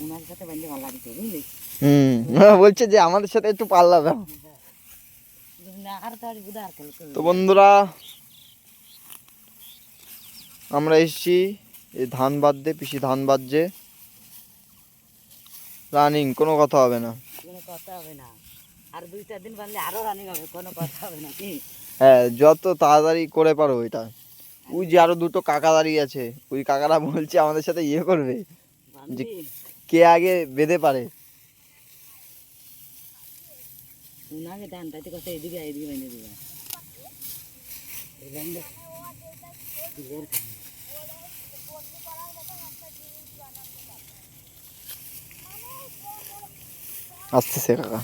ওনার সাথে বান্ধে ভালো লাগছে বুঝলি। বলছে যে আমাদের সাথে একটু পাল্লা দাও। তো বন্ধুরা আমরা এসেছি এই ধান বাঁধতে, পিসি ধান বাঁধছে রানিং, কোনো কথা হবে না, কোনো কথা হবে না। আর 2-4 দিন বাঁধলে আরো রানিং হবে, কোনো কথা হবে না কি? হ্যাঁ, যত তাড়াতাড়ি করে পারো এটা। ওই যে আরো দুটো কাকা দাঁড়িয়ে আছে, ওই কাকারা বলছে আমাদের সাথে ইয়ে করবে যে কে আগে বেঁধে পারে। উনাকে ধানটাতে কথা এদিকে এদিকে বেঁধে দিবা। আসতেছে কাকা।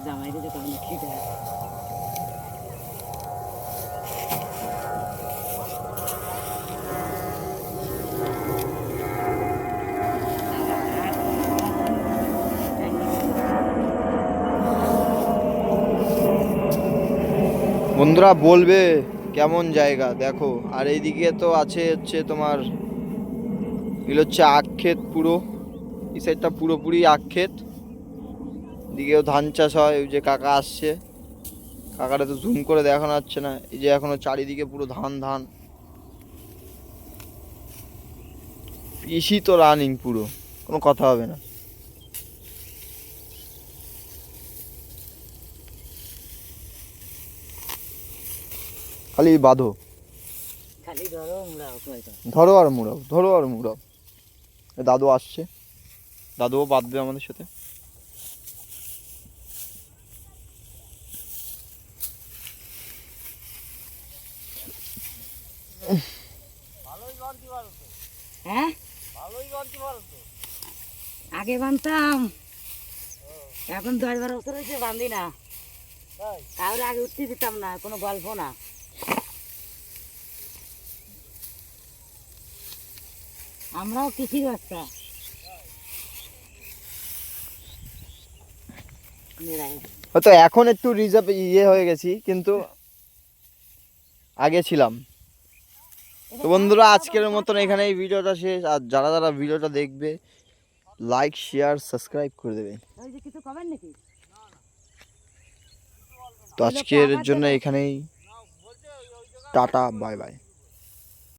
জামাই দিতে কখনো খেতে হয়। বন্ধুরা বলবে কেমন জায়গা দেখো। আর এইদিকে তো আছে হচ্ছে তোমার এগুলো হচ্ছে আখ ক্ষেত, পুরো এই সাইডটা পুরোপুরি আখ ক্ষেত। এদিকেও ধান চাষ হয়। ওই যে কাকা আসছে, কাকাটা তো জুম করে দেখানো যাচ্ছে না। এই যে এখনো চারিদিকে পুরো ধান ধান। পিসি তো রানিং পুরো, কোনো কথা হবে না। খালি বাঁধো, খালি ধরো মুড়াও, ধরো আর মুড়াও, ধরো আর মুড়াও। দাদু আসছে, দাদুও বাঁধবে আমাদের সাথে। হ্যাঁ আগে বানতাম, এখন 10-12 বছর হয়েছে বান্ধি না। তাহলে আগে উঠতে দিতাম না, কোনো গল্প না। আমরাও কৃষির বাচ্চা। হয়তো এখন একটু রিজার্ভ ইয়ে হয়ে গেছি, কিন্তু আগে ছিলাম। তো বন্ধুরা আজকের মতন এখানে এই ভিডিওটা শেষ। আর যারা যারা ভিডিওটা দেখবে লাইক শেয়ার সাবস্ক্রাইব করে দেবে। কিছু কবেন নাকি? তো আজকের জন্য এখানেই টাটা, বাই বাই।